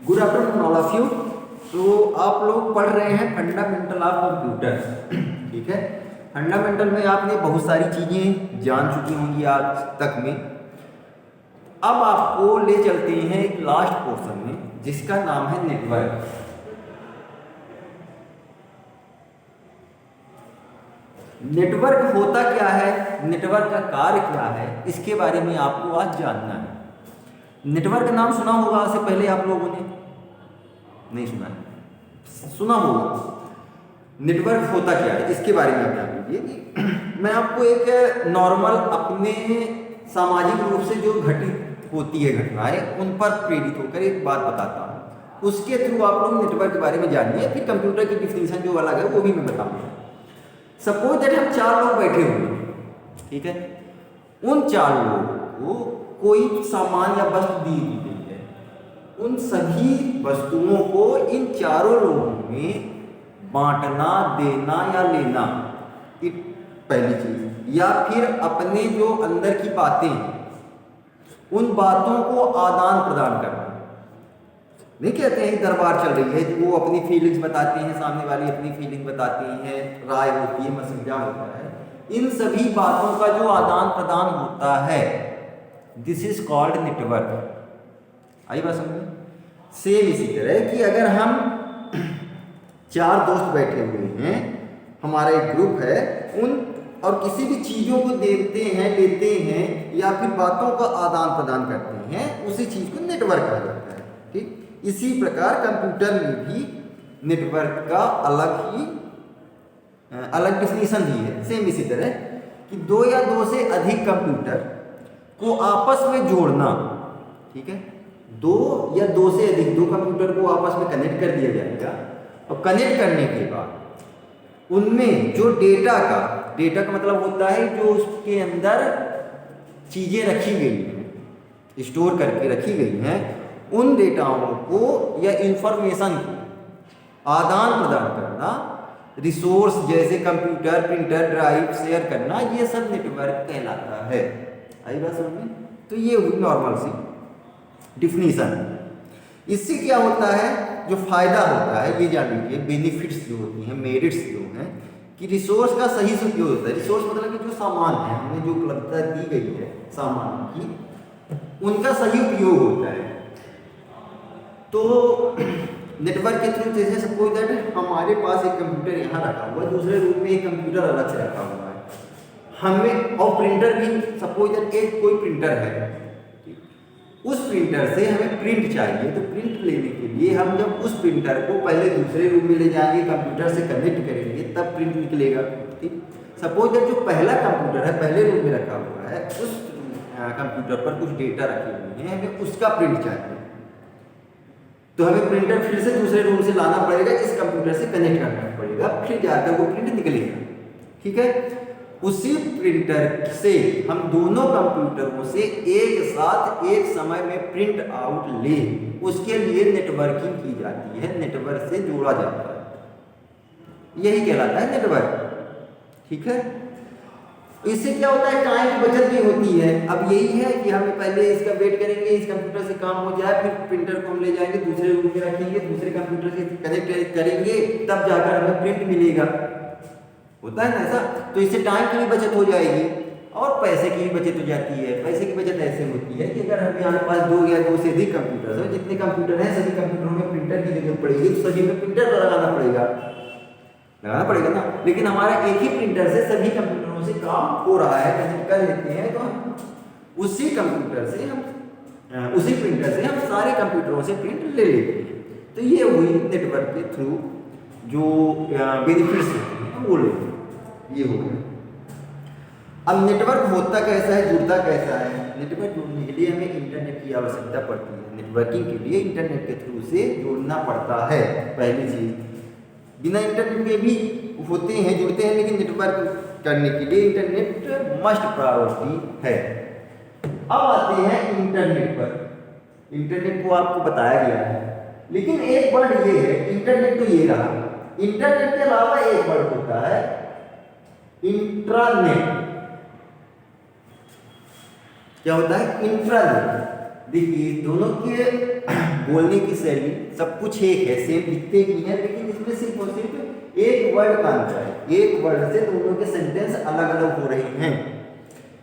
Good afternoon all of you. तो आप लोग पढ़ रहे हैं फंडामेंटल ऑफ कंप्यूटर। ठीक है, फंडामेंटल में आपने बहुत सारी चीज़ें जान चुकी होंगी आज तक में। अब आपको ले चलते हैं एक लास्ट पोर्शन में जिसका नाम है नेटवर्क। नेटवर्क होता क्या है, नेटवर्क का कार्य क्या है, इसके बारे में आपको आज जानना है। नेटवर्क नाम सुना होगा इससे पहले आप लोगों ने, नहीं सुना है, सुना होगा। नेटवर्क होता क्या है इसके बारे में आप जान लीजिए कि मैं आपको एक नॉर्मल अपने सामाजिक रूप से जो घटित होती है घटनाएं उन पर प्रेरित होकर एक बात बताता हूँ, उसके थ्रू आप लोग नेटवर्क के बारे में जानिए। फिर कंप्यूटर की डिफिनीशन जो अलग है वो भी मैं बताऊँगा। सपोज दैट हम 4 लोग बैठे हुए हैं, ठीक है, उन 4 लोगों को कोई सामान या वस्तु दी गई है, उन सभी वस्तुओं को इन चारों लोगों में बांटना, देना या लेना, ये पहली चीज। या फिर अपने जो अंदर की बातें उन बातों को आदान प्रदान करना। नहीं कहते हैं दरबार चल रही है, वो अपनी फीलिंग्स बताते हैं, सामने वाली अपनी फीलिंग बताती हैं, राय होती है, मसविया होता है। इन सभी बातों का जो आदान प्रदान होता है, दिस इज कॉल्ड नेटवर्क। आई बात समझ? सेम इसी तरह कि अगर हम 4 दोस्त बैठे हुए हैं, हमारा एक ग्रुप है, उन और किसी भी चीज़ों को देखते हैं, लेते हैं या फिर बातों का आदान प्रदान करते हैं, उसी चीज़ को नेटवर्क कहा जाता है। ठीक, इसी प्रकार कंप्यूटर में भी नेटवर्क का अलग डिफिनीशन भी है। सेम इसी तरह कि 2 या 2 से अधिक कंप्यूटर को आपस में जोड़ना, ठीक है, 2 या 2 से अधिक 2 कंप्यूटर को आपस में कनेक्ट कर दिया जाएगा और कनेक्ट करने के बाद उनमें जो डेटा का मतलब होता है जो उसके अंदर चीज़ें रखी गई हैं, स्टोर करके रखी गई हैं, उन डेटाओं को या इंफॉर्मेशन को आदान प्रदान करना, रिसोर्स जैसे कंप्यूटर, प्रिंटर, ड्राइव शेयर करना, ये सब नेटवर्क कहलाता है। आई बात समझ में? तो ये हुई नॉर्मल सी डिफिनीशन। इससे क्या होता है, जो फायदा होता है ये जान लीजिए, बेनिफिट्स जो होती हैं, मेरिट्स जो हैं, कि रिसोर्स का सही उपयोग होता है। रिसोर्स मतलब कि जो सामान है, हमें जो उपलब्धता दी गई है सामान की, उनका सही उपयोग होता है। तो नेटवर्क के थ्रू जैसे सपोज दैट हमारे पास एक कंप्यूटर यहाँ रखा हुआ है, दूसरे रूम में एक कंप्यूटर अलग से रखा हुआ है, हमें और प्रिंटर भी सपोज दैट एक कोई प्रिंटर है, उस प्रिंटर से हमें प्रिंट चाहिए। तो प्रिंट लेने के लिए हम जब उस प्रिंटर को पहले दूसरे रूम में ले जाएंगे, कंप्यूटर से कनेक्ट करेंगे, तब प्रिंट निकलेगा। ठीक, सपोज दैट जो पहला कंप्यूटर है पहले रूम में रखा हुआ है, उस कंप्यूटर पर कुछ डेटा रखे हुए हैं, हमें उसका प्रिंट चाहिए, तो हमें प्रिंटर फिर से दूसरे रूम से लाना पड़ेगा, इस कंप्यूटर से कनेक्ट करना पड़ेगा, फिर जाकर वो प्रिंट निकलेगा। ठीक है, उसी प्रिंटर से हम दोनों कंप्यूटरों से एक साथ एक समय में प्रिंट आउट लें, उसके लिए नेटवर्किंग की जाती है, नेटवर्क से जोड़ा जाता है, यही कहलाता है नेटवर्क। ठीक है, इससे क्या होता है, टाइम की बचत भी होती है। अब यही है कि हमें पहले इसका वेट करेंगे, इस कंप्यूटर से काम हो जाए, फिर प्रिंटर को हम ले जाएंगे, दूसरे रूम में रखेंगे, दूसरे कंप्यूटर से कनेक्ट करेंगे, तब जाकर हमें प्रिंट मिलेगा। होता है ना ऐसा? तो इससे टाइम की भी बचत हो जाएगी और पैसे की भी बचत हो जाती है। पैसे की बचत ऐसे होती है कि अगर हमारे पास 2 या 2 से अधिक कंप्यूटर है, जितने कंप्यूटर हैं सभी कंप्यूटरों में प्रिंटर की जरूरत पड़ेगी, तो सभी में प्रिंटर लगाना पड़ेगा ना। लेकिन हमारा एक ही प्रिंटर से सभी कंप्यूटरों से काम हो रहा है, कनेक्ट कर लेते हैं, तो उसी प्रिंटर से हम सारे कंप्यूटरों से प्रिंट ले लेते हैं। तो ये हुई नेटवर्क के थ्रू जो बेनिफिट्स होते हैं वो लेते हैं, ये हो गया। अब नेटवर्क होता कैसा है, जुड़ता कैसा है? नेटवर्क जुड़ने के लिए हमें इंटरनेट की आवश्यकता पड़ती है। नेटवर्किंग के लिए इंटरनेट के थ्रू से जुड़ना पड़ता है, पहली चीज। बिना इंटरनेट के भी होते हैं, जुड़ते हैं, लेकिन नेटवर्क करने के लिए इंटरनेट मस्ट प्रायोरिटी है। अब आते हैं इंटरनेट पर। इंटरनेट को आपको बताया गया है, लेकिन एक वर्ड ये है, इंटरनेट तो ये रहा, इंटरनेट के अलावा एक वर्ड होता है इंट्रानेट। क्या होता है? इंट्रानेट। देखिए दोनों के बोलने की शैली सब कुछ एक है, सेम दिखते भी हैं, लेकिन इसमें सिर्फ और सिर्फ एक वर्ड का अंतर है। एक वर्ड से दोनों के सेंटेंस अलग अलग हो रहे हैं।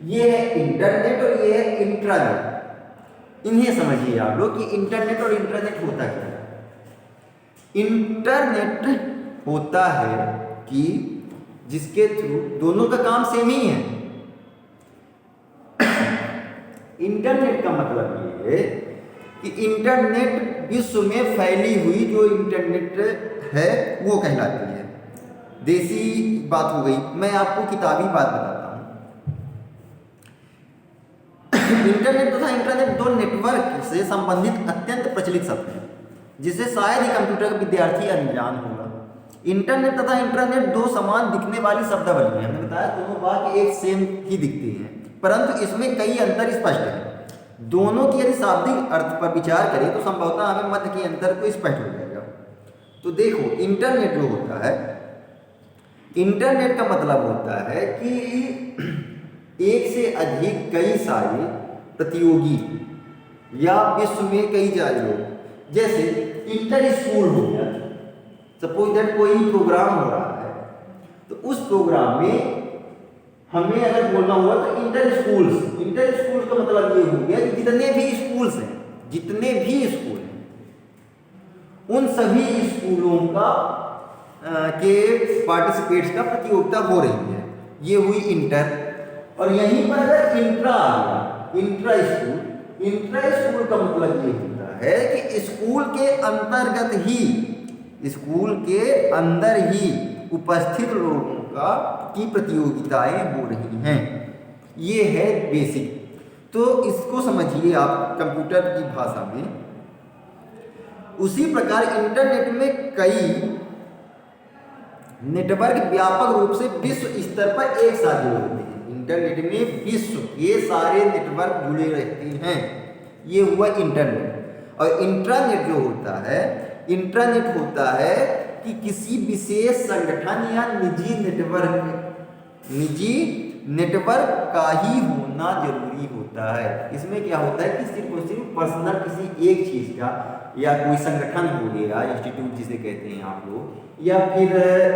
ये है इंटरनेट और ये है इंट्रानेट। इन्हें समझिए आप लोग कि इंटरनेट और इंट्रानेट होता क्या है। इंटरनेट होता है कि जिसके थ्रू दोनों का काम सेम ही है। इंटरनेट का मतलब ये है कि इंटरनेट विश्व में फैली हुई जो इंटरनेट है वो कहलाती है। देसी बात हो गई, मैं आपको किताबी बात बताता हूँ। इंटरनेट तथा इंटरनेट दो नेटवर्क से संबंधित अत्यंत प्रचलित शब्द हैं जिसे शायद ही कंप्यूटर का विद्यार्थी अनजान होगा। इंटरनेट तथा इंटरनेट दो समान दिखने वाली शब्दावली हैं। हमने बताया दोनों वाक्य एक सेम ही दिखते हैं, परंतु इसमें कई अंतर स्पष्ट है। दोनों की यदि शाब्दिक अर्थ पर विचार करें तो संभवतः हमें मध्य के अंतर को स्पष्ट हो जाएगा। तो देखो इंटरनेट जो होता है, इंटरनेट का मतलब होता है कि एक से अधिक कई सारे प्रतियोगी या विश्व में कई सारे लोग, जैसे इंटर स्कूल हो गया। सपोज दैट कोई प्रोग्राम हो रहा है तो उस प्रोग्राम में हमें अगर बोलना हुआ तो इंटर स्कूल्स का मतलब ये हो गया कि जितने भी स्कूल्स हैं, जितने भी स्कूल हैं उन सभी स्कूलों का के पार्टिसिपेट्स का प्रतियोगिता हो रही है, ये हुई इंटर। और यहीं पर अगर इंट्रा आ गया, इंट्रा स्कूल का मतलब ये होता है कि स्कूल के अंतर्गत ही, स्कूल के अंदर ही उपस्थित लोगों का की प्रतियोगिताएं हो रही हैं। ये है बेसिक। तो इसको समझिए आप कंप्यूटर की भाषा में। उसी प्रकार इंटरनेट में कई नेटवर्क व्यापक रूप से विश्व स्तर पर एक साथ जुड़े होते हैं। इंटरनेट में विश्व के सारे नेटवर्क जुड़े रहते हैं, ये हुआ इंटरनेट। और इंट्रानेट जो होता है, इंट्रानेट होता है कि किसी विशेष संगठन या निजी नेटवर्क का ही होना जरूरी होता है। इसमें क्या होता है कि सिर्फ और सिर्फ पर्सनल किसी एक चीज़ का, या कोई संगठन हो गया, इंस्टीट्यूट जिसे कहते हैं आप लोग, या फिर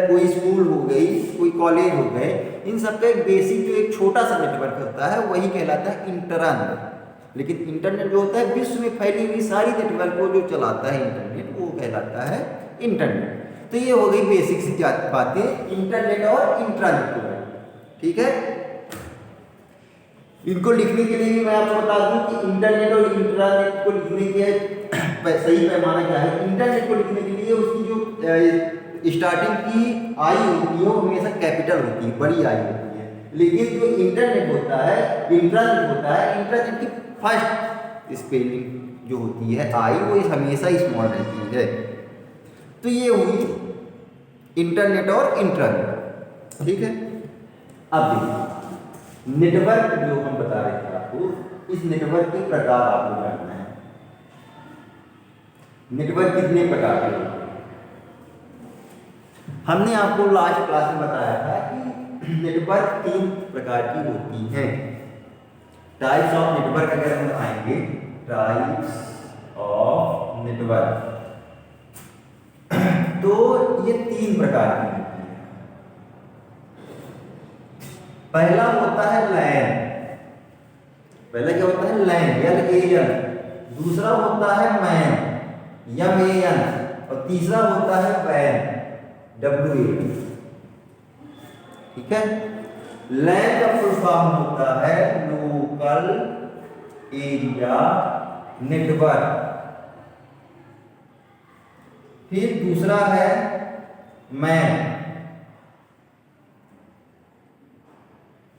कोई स्कूल हो गई, कोई कॉलेज हो गए, इन सब का एक बेसिक जो एक छोटा सा नेटवर्क होता है वही कहलाता है इंटरनेट। लेकिन इंटरनेट जो होता है विश्व में फैली हुई सारी नेटवर्क को जो चलाता है इंटरनेट, वो कहलाता है इंटरनेट। तो ये हो गई बेसिक सी बातें इंटरनेट और इंट्रानेट के बारे में, ठीक है। इनको लिखने के लिए मैं आपको बता दूं कि इंटरनेट और इंट्रानेट को लिखने के सही पैमाना क्या है। इंटरनेट को लिखने के लिए उसकी जो स्टार्टिंग की आई होती है वो हमेशा कैपिटल होती है, बड़ी आई होती है। लेकिन जो इंटरनेट होता है, इंट्रानेट होता है, इंटरनेट की फर्स्ट स्पेलिंग जो होती है आई, वो हमेशा स्मॉल रहती है। तो ये हुई इंटरनेट और इंट्रानेट, ठीक है। अब देखिए नेटवर्क जो हम बता रहे थे आपको, इस नेटवर्क के प्रकार आपको जानना है। नेटवर्क कितने प्रकार के होते हैं? हमने आपको लास्ट क्लास में बताया था कि नेटवर्क 3 प्रकार की होती हैं। टाइप्स ऑफ नेटवर्क अगर हम आएंगे, टाइप्स ऑफ नेटवर्क, तो ये 3 प्रकार की होती है। पहला होता है लैन। पहला क्या होता है? लैन, LAN। दूसरा होता है मैन, MAN। और तीसरा होता है वैन, WAN, ठीक है। लैन का फुल फॉर्म होता है लोकल एरिया नेटवर्क। फिर दूसरा है मैन,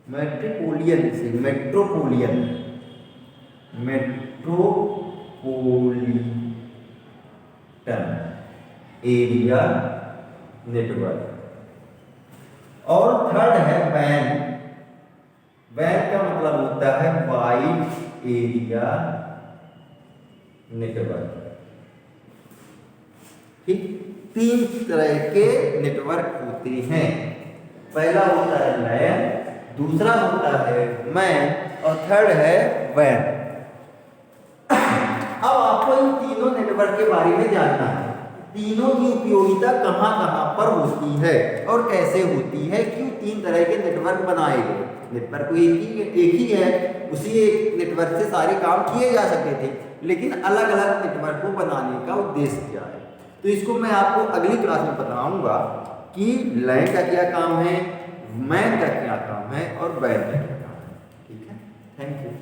मेट्रोपोलियन से मेट्रोपोलियन एरिया नेटवर्क। और थर्ड है वैन। वैन का मतलब होता है वाइड एरिया नेटवर्क, ठीक। 3 तरह के नेटवर्क होते हैं। पहला होता है लैन, दूसरा होता है मैन, और थर्ड है वैन। नेटवर्क के बारे में जानना है। तीनों की उपयोगिता कहाँ कहाँ पर होती है और कैसे होती है, क्यों तीन तरह के नेटवर्क बनाए गए। नेटवर्क तो एक ही है, उसी एक नेटवर्क से सारे काम किए जा सकते थे, लेकिन अलग अलग नेटवर्क को बनाने का उद्देश्य क्या है। तो इसको मैं आपको अगली क्लास में बताऊंगा कि लैन का क्या काम है, मैन का क्या काम है और बैन का क्या काम है। ठीक है, थैंक यू।